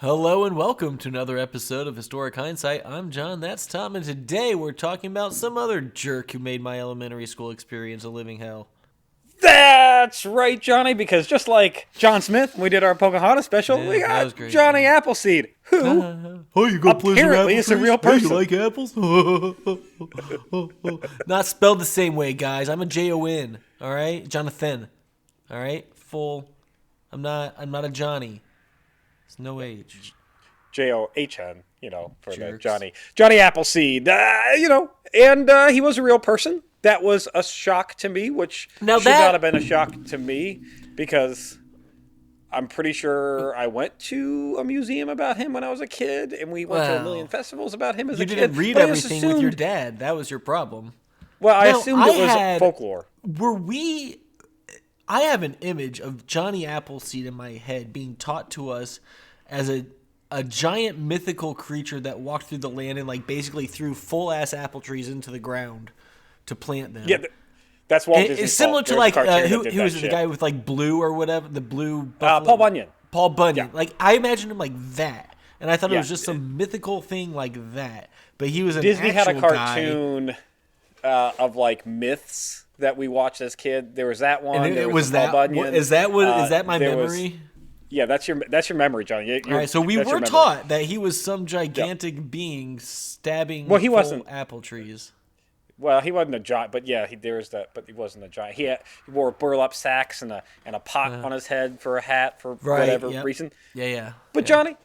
Hello and welcome to another episode of Historic Hindsight. I'm John, that's Tom, and today we're talking about some other jerk who made my elementary school experience a living hell. That's right, Johnny, because just like John Smith, when we did our Pocahontas special, Yeah, we that was got great. Johnny Appleseed, who Oh, you go play some apparently apple is a trees? real person. Hey, you like apples? Not spelled the same way, guys. I'm a Jon. All right, Jonathan. All right, full. I'm not a Johnny. It's no age. John, for Jerks. the Johnny Appleseed, and he was a real person. That was a shock to me, which Now should that- not have been a shock to me, because I'm pretty sure I went to a museum about him when I was a kid, and we went to a Well, million festivals about him as a You kid. didn't read but I just everything with your assumed- dad. That was your problem. Well, I Now, assumed I it was had- folklore. I have an image of Johnny Appleseed in my head being taught to us as a giant mythical creature that walked through the land and basically threw full ass apple trees into the ground to plant them. Yeah, that's Walt Disney's It's similar fault. to There's a cartoon who that did was that it, the shit. guy with blue or whatever, the blue Paul Bunyan. Paul Bunyan. Yeah. I imagined him like that, and I thought it Yeah. was just some mythical thing like that. But he was an Disney had a actual guy. cartoon of myths that we watched as kid. There was that one. And there it was was the Paul that. Bunyan. Is that my there was- memory? Yeah, that's your memory, Johnny. All right, so we that's your were memory. taught that he was some gigantic being stabbing Well, he full wasn't. apple trees. Well, he wasn't a giant, but yeah, there is that. But he wasn't a giant. He wore burlap sacks and a pot on his head for a hat for whatever yep. reason. Yeah. But Johnny,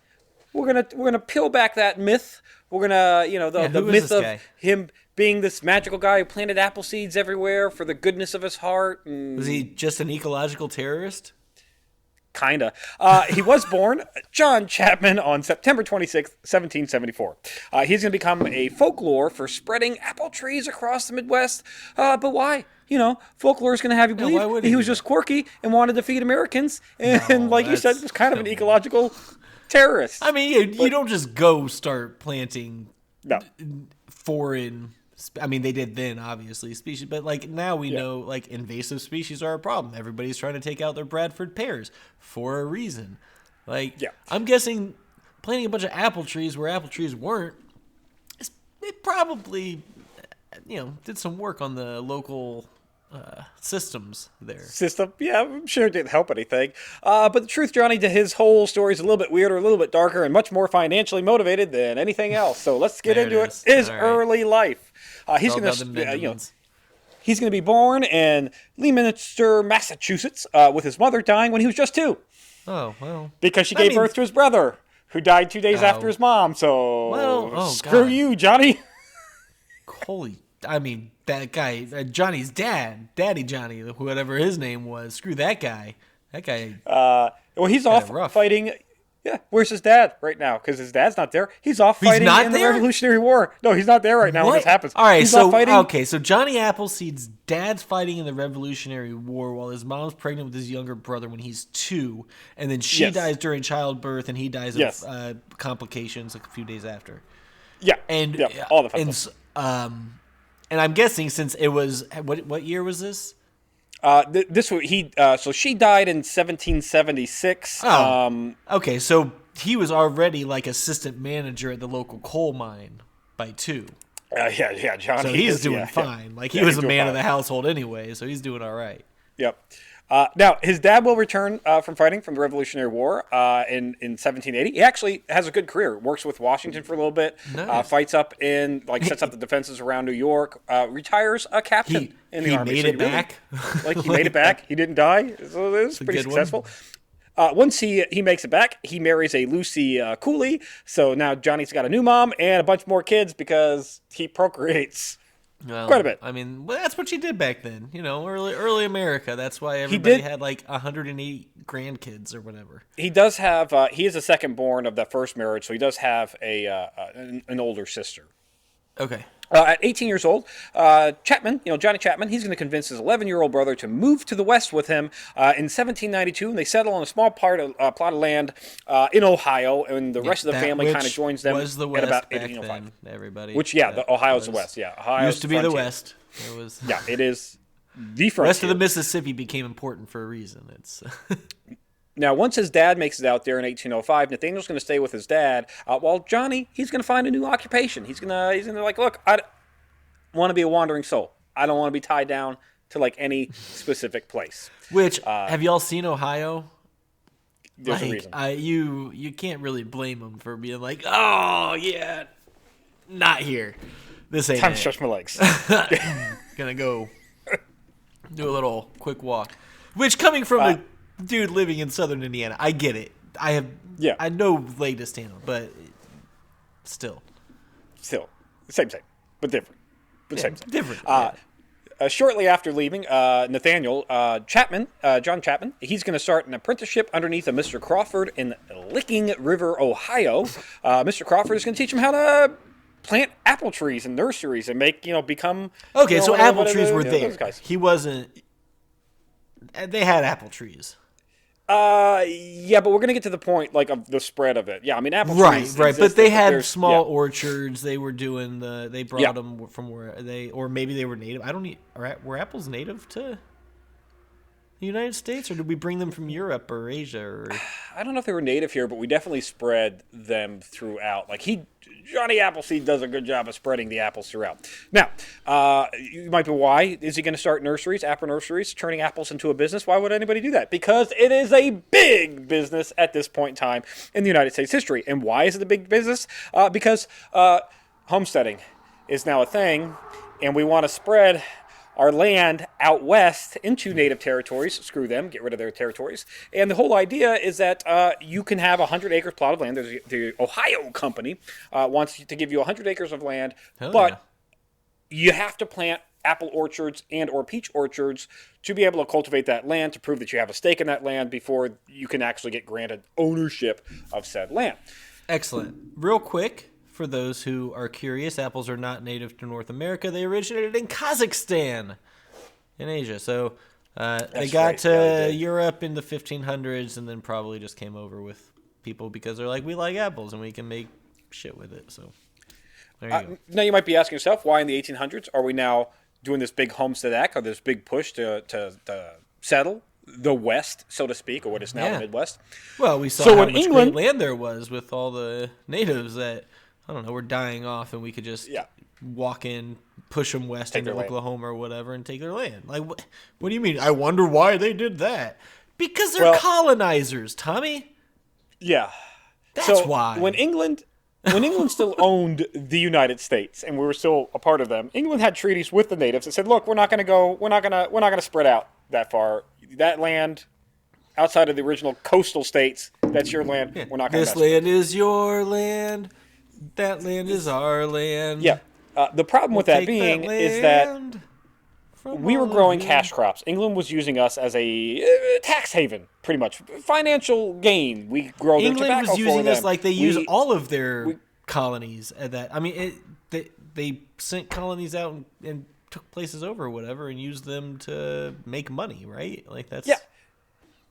we're gonna peel back that myth. We're gonna the who is myth this of guy? him being this magical guy who planted apple seeds everywhere for the goodness of his heart. And Was he just an ecological terrorist? Kinda. He was born John Chapman on September 26th, 1774. He's going to become a folklore for spreading apple trees across the Midwest. But why? Folklore is going to have you why believe would he he was do just quirky and wanted to feed Americans. And No, like you said, that's was kind of an silly. ecological terrorist. I mean, you don't just go start planting No. foreign. I mean, they did then, obviously, species, but now we Yeah. know invasive species are a problem. Everybody's trying to take out their Bradford pears for a reason. Yeah. I'm guessing planting a bunch of apple trees where apple trees weren't. It probably, did some work on the local systems there. System. Yeah, I'm sure it didn't help anything. But the truth, Johnny, to his whole story is a little bit weirder, a little bit darker, and much more financially motivated than anything else. So let's get There into it it. is. His All right. early life. He's All going about the to, Benjamins. he's going to be born in Leominster, Massachusetts, with his mother dying when he was just 2, Oh, well. because she gave birth to his brother, who died 2 days after his mom. So screw God. you, Johnny. That guy, Johnny's dad, Daddy Johnny, whatever his name was, screw that guy. That guy, Well, he's off rough. fighting. Yeah, where's his dad right now? Because his dad's not there. He's off fighting not in there? the Revolutionary War. No, he's not there right now when this happens. All right, he's off fighting. so Johnny Appleseed's dad's fighting in the Revolutionary War while his mom's pregnant with his younger brother when he's 2, and then she Yes. dies during childbirth, and he dies Yes. of complications a few days after. Yeah, And yeah, all the fun and, stuff. and I'm guessing since it was what year was this? This so she died in 1776. Oh. Okay, so he was already assistant manager at the local coal mine by 2. Yeah, Johnny. So he's is- doing yeah, fine. yeah. He Yeah, was he's a doing man of fine. the household anyway, so he's doing all right. Yep. Now, his dad will return from fighting from the Revolutionary War in 1780. He actually has a good career. Works with Washington for a little bit. Nice. Fights up sets up the defenses around New York. Retires a captain in the he army. made So it back? He made it back. He didn't die. So it was pretty good one. successful. Once he makes it back, he marries a Lucy Cooley. So now Johnny's got a new mom and a bunch more kids because he procreates. Well, Quite a bit. I mean, that's what you did back then. Early America. That's why everybody had 108 grandkids or whatever. He does have. He is a second born of that first marriage, so he does have an older sister. Okay. At 18 years old, Chapman, Johnny Chapman, he's going to convince his 11-year-old brother to move to the West with him in 1792, and they settle on a small plot of land in Ohio, and the rest of the family kind of joins them was the at West about back 1805. then, everybody. The Ohio's the West, yeah. Ohio's used to be the frontier. West. It was. Yeah, it is the frontier. Rest of the Mississippi became important for a reason. It's Now, once his dad makes it out there in 1805, Nathaniel's going to stay with his dad, while Johnny, he's going to find a new occupation. He's gonna like, look, I want to be a wandering soul. I don't want to be tied down to like any specific place. Which have y'all seen Ohio? There's a reason. You can't really blame them for being like, oh yeah, not here. This ain't Time it. to stretch my legs. Gonna go do a little quick walk. Which, coming from a dude living in southern Indiana, I get it. I know latest handle, but still, same, but different. Different. Shortly after leaving, Nathaniel Chapman, John Chapman, he's going to start an apprenticeship underneath a Mr. Crawford in Licking River, Ohio. Mr. Crawford is going to teach him how to plant apple trees in nurseries and become. Okay, so apple trees were there. He wasn't. They had apple trees. Yeah, but we're gonna get to the point like of the spread of it. Yeah, I mean apple trees. Right. But they had small orchards. They were doing They brought them from where or maybe they were native. I don't need. Were apples native to the United States, or did we bring them from Europe or Asia? Or I don't know if they were native here, but we definitely spread them throughout. Like Johnny Appleseed does a good job of spreading the apples throughout. Now, you might be, why is he going to start nurseries, apple nurseries, turning apples into a business? Why would anybody do that? Because it is a big business at this point in time in the United States history. And why is it a big business? Because homesteading is now a thing, and we want to spread our land out west into native territories. Screw them, get rid of their territories. And the whole idea is that you can have a 100-acre plot of land. There's the Ohio company wants to give you 100 acres of land, you have to plant apple orchards and or peach orchards to be able to cultivate that land, to prove that you have a stake in that land before you can actually get granted ownership of said land. Excellent. Real quick, for those who are curious, apples are not native to North America. They originated in Kazakhstan in Asia. So they got to Europe in the 1500s and then probably just came over with people because they're like, we like apples and we can make shit with it. So there you go. Now you might be asking yourself, why in the 1800s are we now doing this big homestead act or this big push to settle the West, so to speak, or what is now the Midwest? Well, we saw how much great land there was with all the natives that, I don't know, we're dying off, and we could just walk in, push them west into Oklahoma or whatever, and take their land. Like, what do you mean? I wonder why they did that. Because they're colonizers, Tommy. Yeah. That's why. When England still owned the United States, and we were still a part of them, England had treaties with the natives that said, look, we're not going to spread out that far. That land outside of the original coastal states, that's your land. Yeah. We're not going to This land is your land. That land is our land. Yeah. The problem with that being is that we were growing cash crops. England was using us as a tax haven, pretty much. Financial gain. We grow their tobacco for them. England was using us like they use all of their colonies at that. I mean, they sent colonies out and took places over or whatever and used them to make money, right? Like that's... Yeah.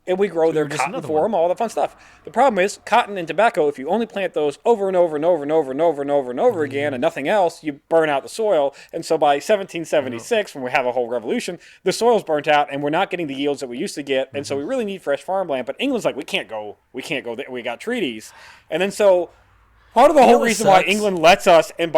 And we grow their cotton for them, all the fun stuff. The problem is, cotton and tobacco, if you only plant those over and over and over and over and over and over and over again and nothing else, you burn out the soil. And so by 1776, when we have a whole revolution, the soil's burnt out and we're not getting the yields that we used to get. And so we really need fresh farmland. But England's like, we can't go there. We got treaties. And then so part of the whole reason why England lets us, and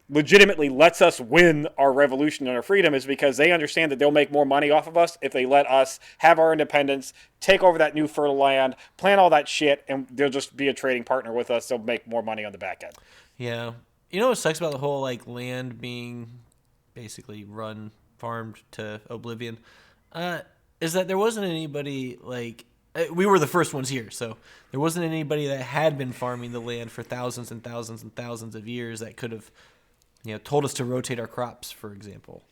legitimately lets us win our revolution and our freedom, is because they understand that they'll make more money off of us if they let us have our independence, take over that new fertile land, plant all that shit, and they'll just be a trading partner with us. They'll make more money on the back end. Yeah. You know what sucks about the whole land being basically farmed to oblivion? Is that there wasn't anybody we were the first ones here, so there wasn't anybody that had been farming the land for thousands and thousands and thousands of years that could have told us to rotate our crops, for example.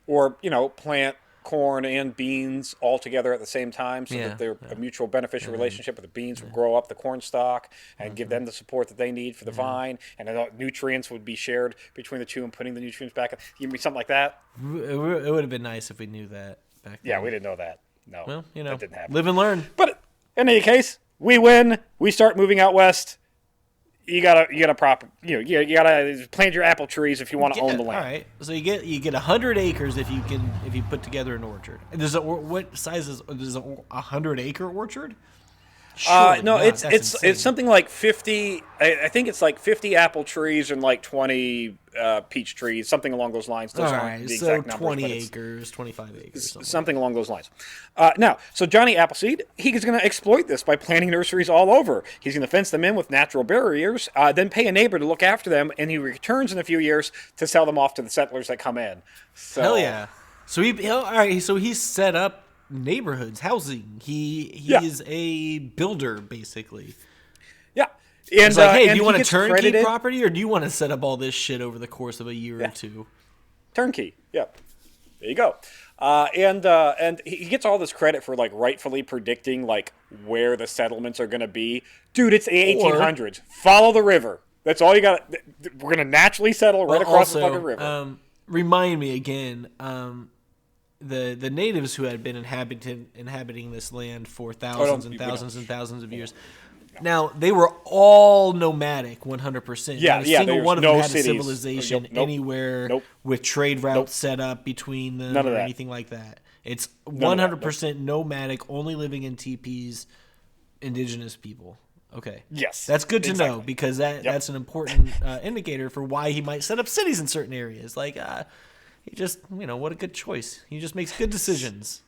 Or, plant corn and beans all together at the same time so that they're a mutual beneficial relationship, where the beans would grow up the corn stalk and give them the support that they need for the vine, and nutrients would be shared between the two and putting the nutrients back. You mean something like that? It would have been nice if we knew that back then. Yeah, we didn't know that. No, well, that didn't happen. Live and learn. But in any case, we win. We start moving out west. you gotta proper you gotta plant your apple trees if you want to own the land. All right, so you get 100 acres if you put together an orchard. And what size is a 100-acre orchard? Surely No, not. That's it's insane. something like 50. I think it's like 50 apple trees and like 20 peach trees, something along those lines. Those All aren't right, the so exact numbers, 20 but it's acres, 25 acres, something along those lines. Now, so Johnny Appleseed, he's going to exploit this by planting nurseries all over. He's going to fence them in with natural barriers, then pay a neighbor to look after them, and he returns in a few years to sell them off to the settlers that come in. So, Hell yeah! So all right. So he's set up neighborhoods, housing. He is a builder basically. Yeah. And, It's like, hey, and do you want he a gets turnkey credited- property, or do you want to set up all this shit over the course of a year or two? Turnkey. Yep. There you go. And he gets all this credit for like rightfully predicting like where the settlements are going to be. Dude, it's the 1800s. Follow the river. That's all you got. We're going to naturally settle right across the fucking river. Remind me again. The natives who had been inhabiting this land for thousands and thousands and thousands of years. Now, they were all nomadic, 100%. Yeah, Not a single there's one of no them had cities. a civilization anywhere with trade routes set up between them None of or that. anything like that. It's None of that, 100% nomadic, only living in teepees, indigenous people. Okay. Yes, That's good to know exactly. because that's an important indicator for why he might set up cities in certain areas. Like, he just, what a good choice. He just makes good decisions.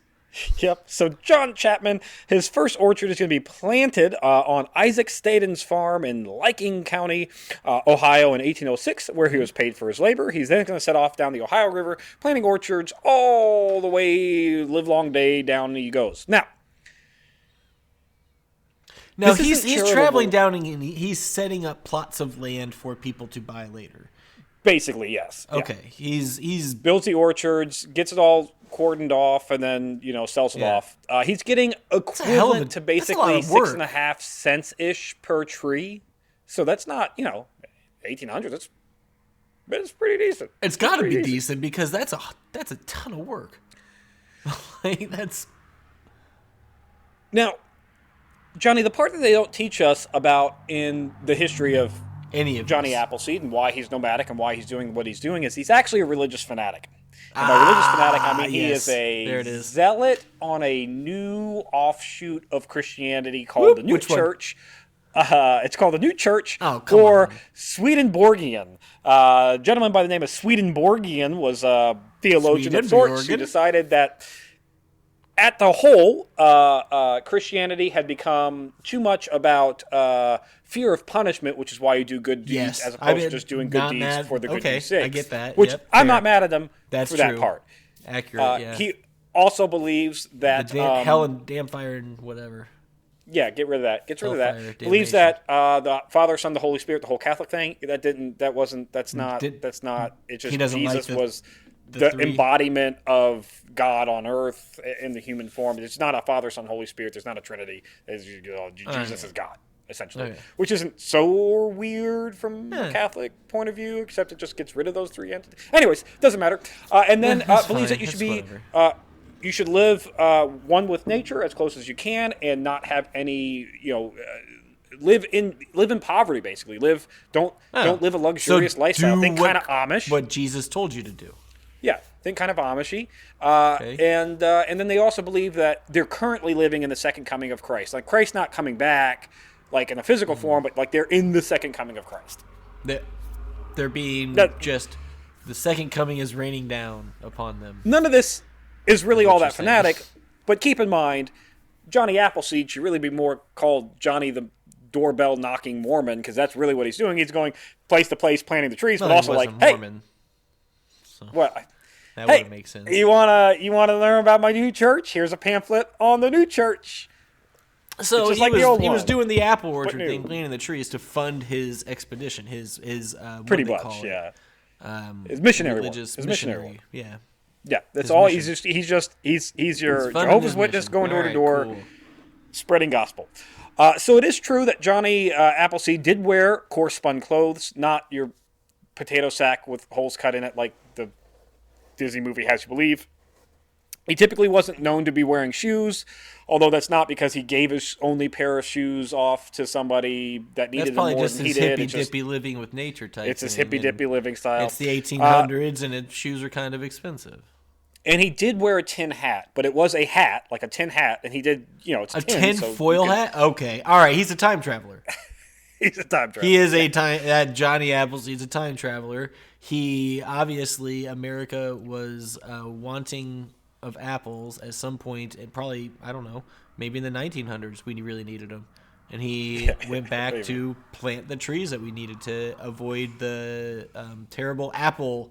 Yep. So John Chapman, his first orchard is going to be planted on Isaac Staten's farm in Licking County, Ohio in 1806, where he was paid for his labor. He's then going to set off down the Ohio River, planting orchards all the way, livelong day, down he goes. Now he's traveling down and he's setting up plots of land for people to buy later. Basically, yes. Okay. Yeah. He's Builds the orchards, gets it all cordoned off, and then sells it off. He's getting equivalent to basically 6.5 cents ish per tree. So that's not 1800s. It's pretty decent. It's got to be decent because that's a ton of work. Like that's now, Johnny. The part that they don't teach us about in the history of any of Johnny Appleseed and why he's nomadic and why he's doing what he's doing is he's actually a religious fanatic. And by religious fanatic, I mean he is a zealot on a new offshoot of Christianity called the New Church. It's called the New Church or Swedenborgian. A gentleman by the name of Swedenborgian was a theologian of sorts who decided that at the whole, Christianity had become too much about fear of punishment, which is why you do good deeds as opposed to just doing good deeds for the good deeds' sake. I get that. Which I'm not mad at him for that part. Accurate, yeah. He also believes that... hell and damn fire and whatever. Yeah, get rid of that. Gets rid of that. Believes that the Father, Son, the Holy Spirit, the whole Catholic thing, that's not, it's just Jesus was the embodiment of God on earth in the human form. It's not a Father, Son, Holy Spirit. There's not a Trinity. Jesus is God, essentially. Which isn't so weird from a Catholic point of view, except it just gets rid of those three entities. Anyways, doesn't matter. And then believes that you should be... you should live one with nature as close as you can, and not have any, live in poverty. Basically, don't live a luxurious lifestyle. Think kind of Amish. What Jesus told you to do. Yeah, think kind of Amishy. And then they also believe that they're currently living in the second coming of Christ. Like Christ's not coming back, like in a physical form, but like they're in the second coming of Christ. They're being just the second coming is raining down upon them. None of this is really all that fanatic, but keep in mind, Johnny Appleseed should really be more called Johnny the doorbell knocking Mormon, because that's really what he's doing. He's going place to place, planting the trees, but also like, Mormon, hey, what? That would make sense. You wanna learn about my new church? Here's a pamphlet on the new church. So he was doing the apple orchard thing, planting the trees to fund his expedition. His pretty much, yeah. His missionary one. His missionary one. Yeah. Yeah, that's all. He's your Jehovah's Witness going door to door, spreading gospel. So it is true that Johnny Appleseed did wear coarse spun clothes, not your potato sack with holes cut in it like the Disney movie has you believe. He typically wasn't known to be wearing shoes, although that's not because he gave his only pair of shoes off to somebody that needed them more than he did. That's probably just his hippy-dippy living with nature type It's thing. his hippy-dippy living style. It's the 1800s, and shoes are kind of expensive. And he did wear a tin hat, but it was a hat, like a tin hat, and he did, it's a tin. tin foil hat? Okay. All right, he's a time traveler. He's a time traveler. He is Johnny Appleseed's a time traveler. He, obviously, America was wanting of apples at some point, and probably, I don't know, maybe in the 1900s we really needed them. And he went back to plant the trees that we needed to avoid the terrible apple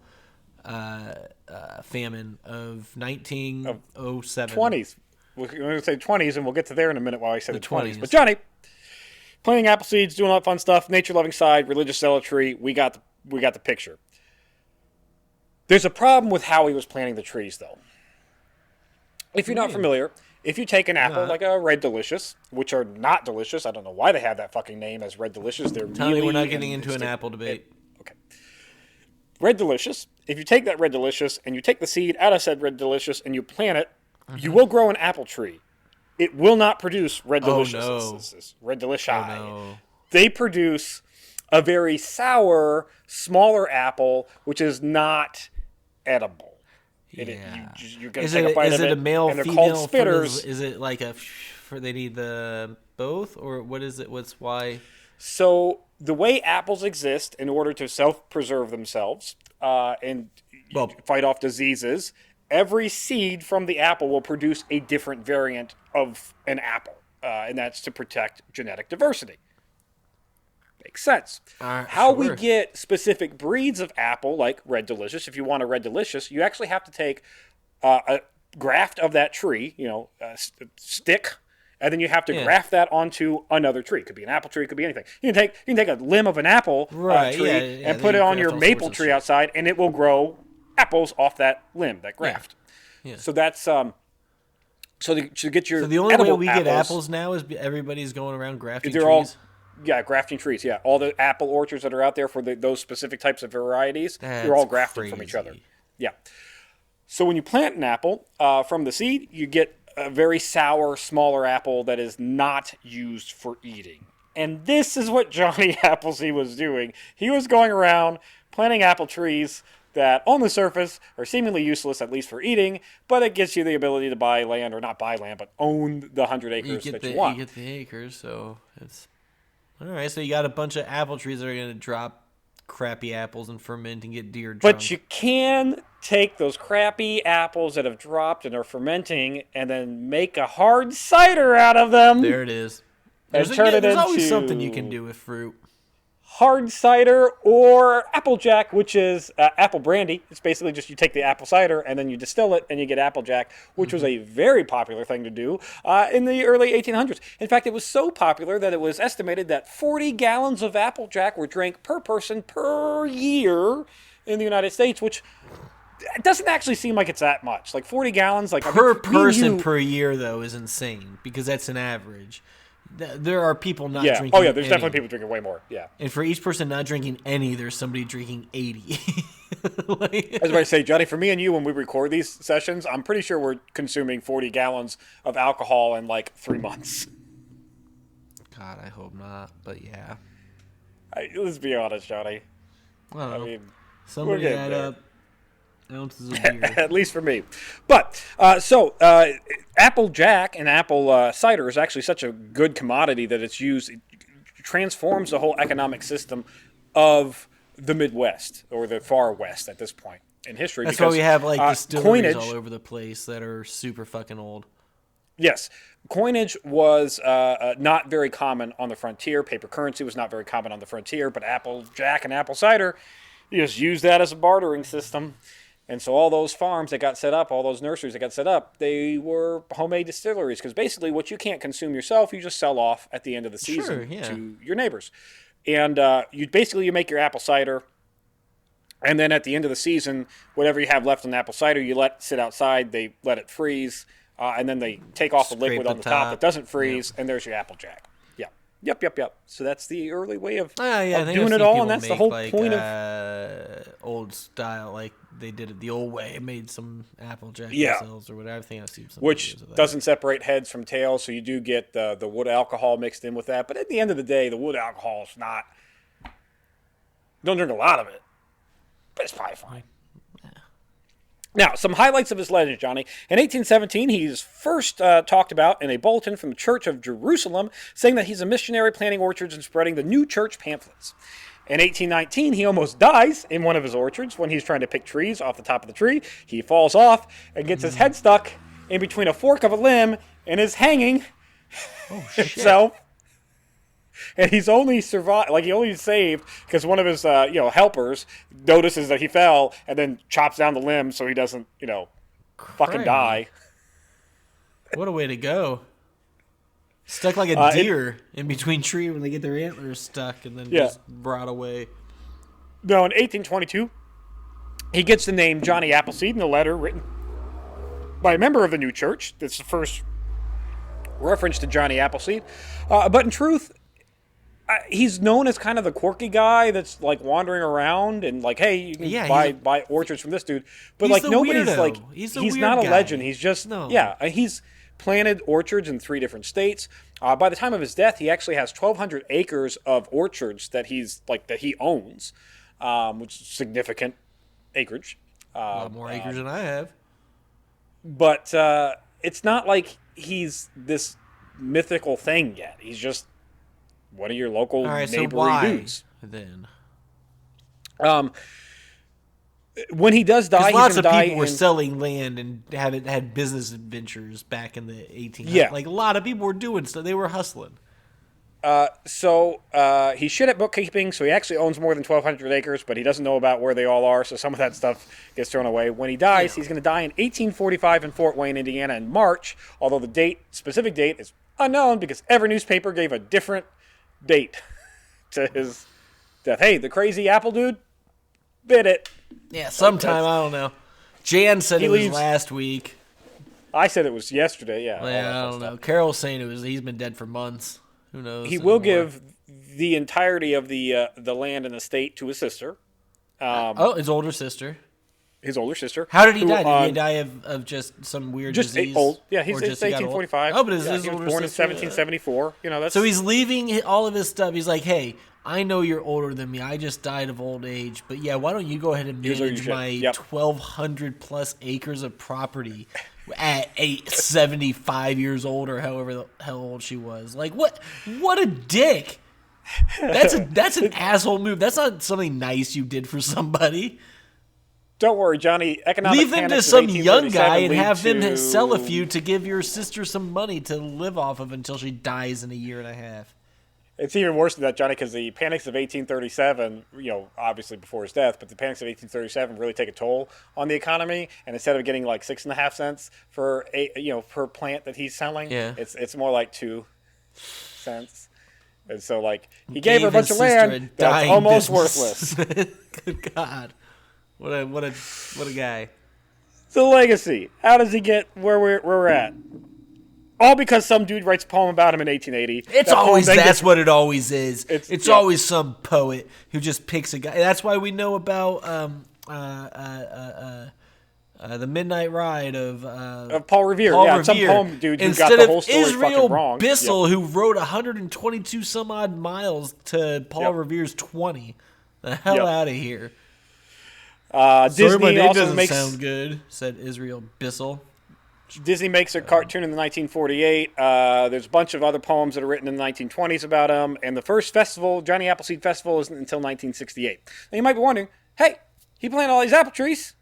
famine of 1907. 20s. We're going to say 20s, and we'll get to there in a minute while I say the 20s. 20s. But Johnny, planting apple seeds, doing all that fun stuff, nature-loving side, religious zealotry, we got the picture. There's a problem with how he was planting the trees, though. If you're not familiar, if you take an apple like a Red Delicious, which are not delicious, I don't know why they have that fucking name as Red Delicious. They're Tell me we're not getting into an apple debate. Okay. Red Delicious, if you take that Red Delicious and you take the seed out of said Red Delicious and you plant it, you will grow an apple tree. It will not produce Red Delicious. Oh, no. It's Red Delicious. Oh, no. They produce a very sour, smaller apple, which is not edible. Yeah. You're going to take a bite of it. Is it a male, and they're female? called spitters. Is it like they need the both, or what is it? What's why? So the way apples exist in order to self-preserve themselves and fight off diseases, every seed from the apple will produce a different variant of an apple, and that's to protect genetic diversity. Makes sense. How we get specific breeds of apple, like Red Delicious, if you want a Red Delicious, you actually have to take a graft of that tree, a stick, and then you have to graft that onto another tree. It could be an apple tree, it could be anything. You can take a limb of an apple tree and put it on your maple tree outside, and it will grow apples off that limb, that graft. Yeah. So that's to get your the only way we get apples now is everybody's going around grafting trees. Grafting trees, yeah. All the apple orchards that are out there for those specific types of varieties, they're all grafted from each other. Yeah. So when you plant an apple from the seed, you get a very sour, smaller apple that is not used for eating. And this is what Johnny Appleseed was doing. He was going around planting apple trees that on the surface are seemingly useless, at least for eating, but it gives you the ability to buy land, or not buy land, but own the 100 acres that you want. You get the acres, so it's... All right, so you got a bunch of apple trees that are going to drop crappy apples and ferment and get deer drunk. But you can take those crappy apples that have dropped and are fermenting and then make a hard cider out of them. There it is. There's always something you can do with fruit. Hard cider or Applejack, which is apple brandy. It's basically just you take the apple cider and then you distill it and you get Applejack, which was a very popular thing to do in the early 1800s. In fact, it was so popular that it was estimated that 40 gallons of Applejack were drank per person per year in the United States, which it doesn't actually seem like it's that much. Like 40 gallons, per person per year, though, is insane because that's an average. There are people not drinking. Oh, yeah, there's definitely people drinking way more. Yeah. And for each person not drinking any, there's somebody drinking 80. I was about to say, Johnny, for me and you, when we record these sessions, I'm pretty sure we're consuming 40 gallons of alcohol in 3 months. God, I hope not, but yeah. Let's be honest, Johnny. I mean, somebody add up ounces of beer. At least for me. But, Applejack and apple cider is actually such a good commodity that it's used. It transforms the whole economic system of the Midwest, or the far West at this point in history. That's why we have distilleries all over the place that are super fucking old. Yes. Coinage was not very common on the frontier. Paper currency was not very common on the frontier, but Applejack and apple cider, you just use that as a bartering system. And so all those farms that got set up, all those nurseries that got set up, they were homemade distilleries. Because basically what you can't consume yourself, you just sell off at the end of the season to your neighbors. And you make your apple cider. And then at the end of the season, whatever you have left in apple cider, you let sit outside. They let it freeze. And then they take off the liquid on the top that doesn't freeze. And there's your Applejack. Yeah. Yep. So that's the early way of, I of think doing I've it seen all, people and that's the make, whole like, point of. old style, like they did it the old way. Made some Applejack Yeah. themselves or whatever. I think I've seen some Which videos of that. doesn't separate heads from tails, so you do get the wood alcohol mixed in with that. But at the end of the day, the wood alcohol is not. Don't drink a lot of it, but it's probably fine. Now, some highlights of his legend, Johnny. In 1817, he's first talked about in a bulletin from the Church of Jerusalem, saying that he's a missionary planting orchards and spreading the new church pamphlets. In 1819, he almost dies in one of his orchards when he's trying to pick trees off the top of the tree. He falls off and gets his head stuck in between a fork of a limb and is hanging himself. And he's only survived, like he only saved because one of his, helpers notices that he fell and then chops down the limb so he doesn't, fucking die. What a way to go! Stuck like a deer in between tree when they get their antlers stuck and then just brought away. No, in 1822, he gets the name Johnny Appleseed in a letter written by a member of the new church. That's the first reference to Johnny Appleseed. But in truth, he's known as kind of the quirky guy that's like wandering around and like, hey, you can buy orchards from this dude. But like nobody's weirdo. like, he's not guy. a legend. He's just he's planted orchards in 3 different states. By the time of his death, he actually has 1,200 acres of orchards that he owns, which is significant acreage. A lot more acres than I have. But it's not like he's this mythical thing yet. He's just one of your local neighboring dudes. Then? When he does die, lots of people were selling land and had business adventures back in the 1800s. Yeah. Like a lot of people were doing stuff. They were hustling. So he's shit at bookkeeping, so he actually owns more than 1,200 acres, but he doesn't know about where they all are, so some of that stuff gets thrown away. When he dies, he's going to die in 1845 in Fort Wayne, Indiana in March, although the specific date is unknown because every newspaper gave a different date to his death. Hey, the crazy apple dude bit it. Yeah, sometime, I don't know. Jan said it was last week. I said it was yesterday, yeah. I don't know. Carol's saying he's been dead for months. Who knows? He will give the entirety of the land and the state to his sister. His older sister. His older sister. How did he die? Did he die of just some weird disease? Just old. Yeah, he's 1845. Oh, but his he was older born sister, in 1774. That's so he's leaving all of his stuff. He's like, hey, I know you're older than me. I just died of old age. But yeah, why don't you go ahead and manage my 1,200 plus acres of property at 75 years old or however the hell old she was. Like, what a dick. That's an asshole move. That's not something nice you did for somebody. Don't worry, Johnny. Economic Leave them to some young guy and have them sell a few to give your sister some money to live off of until she dies in a year and a half. It's even worse than that, Johnny, because the panics of 1837, obviously before his death, but the panics of 1837 really take a toll on the economy. And instead of getting like 6.5 cents for per plant that he's selling, it's more like 2 cents. And so like he gave her a bunch of land that's almost worthless. Good God, what a guy. The legacy. How does he get where we're at? All because some dude writes a poem about him in 1880. That's what it always is. It's always some poet who just picks a guy. That's why we know about the Midnight Ride of Paul Revere. Some poem dude who got the whole story fucking wrong. Israel Bissell, who wrote 122 some odd miles to Paul Revere's 20. The hell out of here. Disney my name also doesn't makes sound good, said Israel Bissell. Disney makes a cartoon in the 1948. There's a bunch of other poems that are written in the 1920s about him. And the first festival, Johnny Appleseed Festival, isn't until 1968. Now you might be wondering, hey, he planted all these apple trees.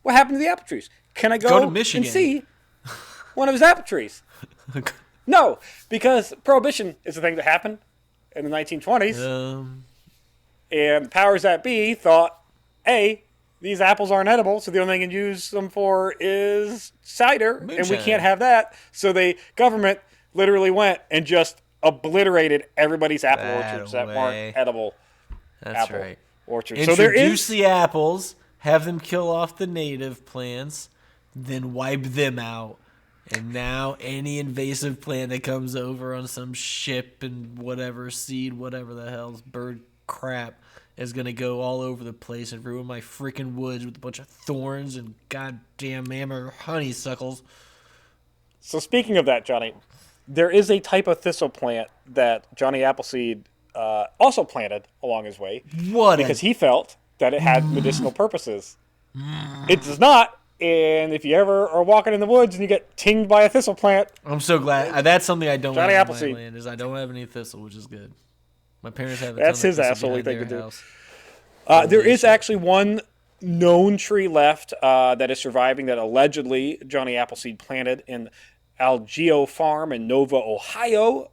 What happened to the apple trees? Can I go to Michigan and see one of his apple trees? No, because Prohibition is the thing that happened in the 1920s. And the powers that be thought, hey, these apples aren't edible, so the only thing you can use them for is cider, and we can't have that. So the government literally went and just obliterated everybody's apple orchards that weren't edible. That's right. Orchards. Introduce the apples, have them kill off the native plants, then wipe them out, And now any invasive plant that comes over on some ship and whatever seed, whatever the hell's bird crap, is going to go all over the place and ruin my freaking woods with a bunch of thorns and goddamn hammer honeysuckles. So speaking of that, Johnny, there is a type of thistle plant that Johnny Appleseed also planted along his way. What? Because he felt that it had medicinal purposes. It does not. And if you ever are walking in the woods and you get tinged by a thistle plant, I'm so glad. That's something I don't Johnny have Appleseed. in my land, is I don't have any thistle, which is good. My parents have a That's ton of his thistle asshole behind thing to their do. house. There is actually one known tree left that is surviving that allegedly Johnny Appleseed planted in Algeo Farm in Nova, Ohio.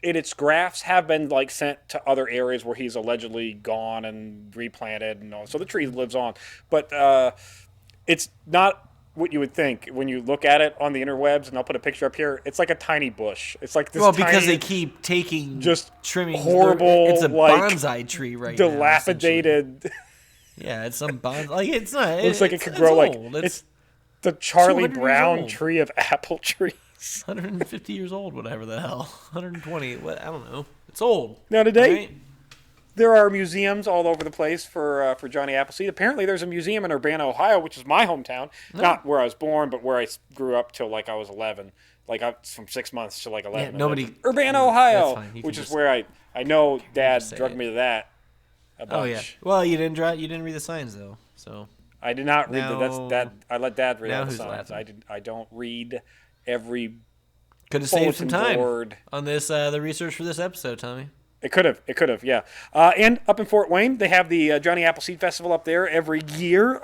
Its grafts have been sent to other areas where he's allegedly gone and replanted, and all. So the tree lives on. But it's not what you would think when you look at it on the interwebs, and I'll put a picture up here. It's like a tiny bush. It's like this because tiny, they keep taking just trimming horrible, it's a bonsai tree right now. dilapidated. Yeah, it's some bonsai. It's not. Looks like it could grow old. It's the Charlie 200 years Brown old. tree of apple trees. 150 years old, whatever the hell. 120. What? I don't know. It's old. Now today, right? there are museums all over the place for Johnny Appleseed. Apparently, there's a museum in Urbana, Ohio, which is my hometown. Not where I was born, but where I grew up till I was 11. From 6 months to 11. Yeah, nobody. Urbana, Ohio, That's fine. which is where I know Dad say drugged it. me to that. A bunch. Oh yeah. Well, you didn't read the signs though, so. I did not read Now- that. I let Dad read now all the who's signs. laughing? I don't read every Could have saved some bulletin time board. on this the research for this episode, Tommy. It could have, yeah. And up in Fort Wayne, they have the Johnny Appleseed Festival up there every year.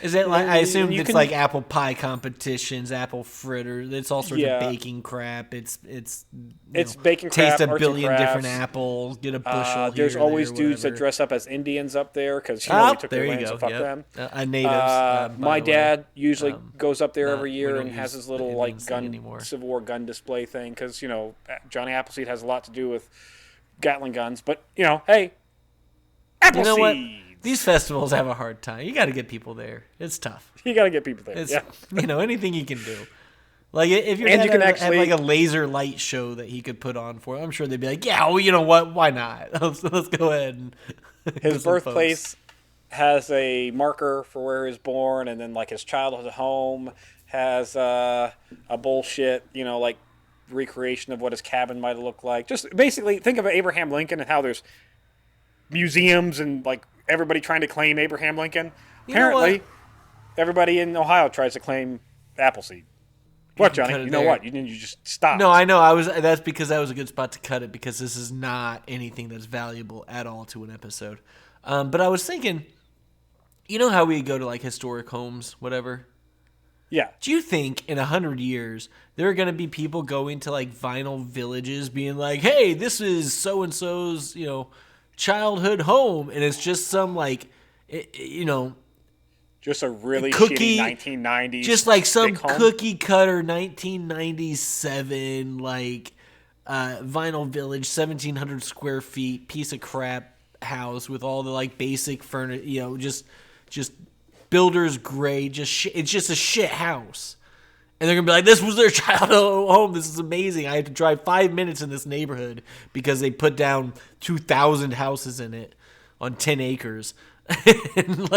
Is it like I assume you it's can- like apple pie competitions, apple fritters. It's all sorts Yeah. of baking crap. It's baking crap, taste a arts and billion different crafts. apples. Get a bushel. There's here, always there, dudes that whatever. dress up as Indians up there because Ah, we took there their you land, go. so fuck Yep. them. Natives. by My the way. dad usually goes up there every we year don't and has use his little the Indians thing gun anymore. Civil War gun display thing because Johnny Appleseed has a lot to do with Gatling guns. But hey, Appleseed. You know what? These festivals have a hard time. You got to get people there. It's tough. You got to get people there. It's Yeah. anything you can do. Like if you're And you can have actually- like a laser light show that he could put on for, I'm sure they'd be like, yeah, well, you know what? Why not? Let's go ahead and get His some birthplace has a marker for where he was born, and then his childhood home has a bullshit, recreation of what his cabin might have looked like. Just basically think of Abraham Lincoln and how there's museums and everybody trying to claim Abraham Lincoln. You know Apparently, what? everybody in Ohio tries to claim Appleseed. What, can cut Johnny? it You know there. what? You just stop. No, I know. That's because that was a good spot to cut it because this is not anything that's valuable at all to an episode. But I was thinking, you know how we go to historic homes, whatever. Yeah. Do you think in 100 years there are going to be people going to vinyl villages, being like, "Hey, this is so and so's, childhood home," and it's just some Just a really cookie- shitty 1990s. just like some stick home. cookie cutter 1997 vinyl village, 1,700 square feet piece of crap house with all the basic furniture, just builder's grade, it's just a shit house. And they're gonna be like, "This was their childhood home. This is amazing. I had to drive 5 minutes in this neighborhood because they put down 2,000 houses in it on 10 acres." And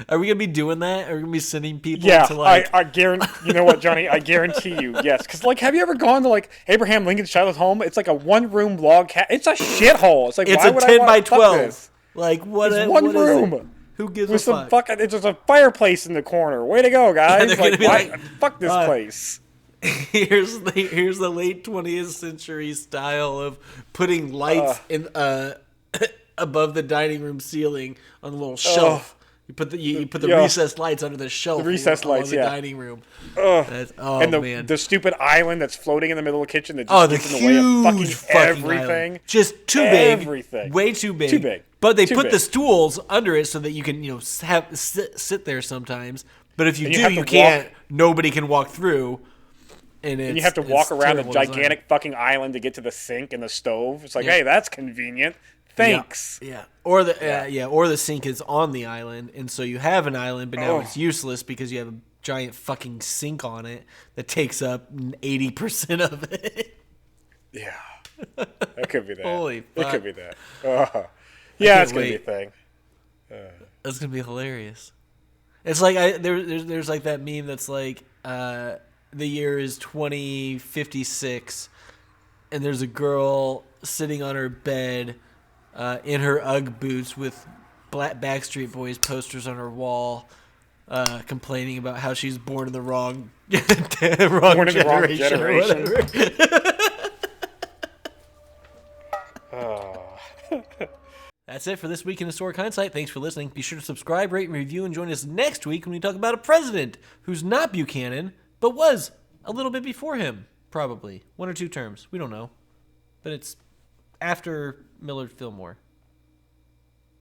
are we gonna be doing that? Are we gonna be sending people Yeah, to I guarantee. You know what, Johnny? I guarantee you, yes. Because have you ever gone to Abraham Lincoln's childhood home? It's a one-room log cabin. It's a shithole. It's it's why a would 10 I by wanna fuck 12. this? What? It's one what is it? room. Who gives With a some fuck? fucking, there's a fireplace in the corner. Way to go, guys! they're gonna be why, fuck this place. Here's the late 20th century style of putting lights in above the dining room ceiling on a little shelf. You put the Yeah. recessed lights under the shelf. The recessed along lights, the yeah. dining room. And Man. the stupid island that's floating in the middle of the kitchen that Oh, just the gets in the way of huge fucking fucking everything. island. Just too big. Everything. Way too big. Too big. But they Too put big. the stools under it so that you can, sit there sometimes. But if you And you do, have to you walk- can't. Nobody can walk through. And You have to walk around a terrible design. gigantic fucking island to get to the sink and the stove. It's hey, that's convenient. Thanks. Yeah. Or the sink is on the island, and so you have an island, but now it's useless because you have a giant fucking sink on it that takes up 80% of it. Yeah. That could be that. Holy fuck. It could be that. Yeah, it's going to be a thing. That's going to be hilarious. It's like there's like that meme that's like the year is 2056 and there's a girl sitting on her bed in her Ugg boots with Backstreet Boys posters on her wall, complaining about how she's born in the wrong generation. Or whatever. That's it for this week in Historic Hindsight. Thanks for listening. Be sure to subscribe, rate, and review, and join us next week when we talk about a president who's not Buchanan, but was a little bit before him, probably. 1 or 2 terms. We don't know. But it's after Millard Fillmore.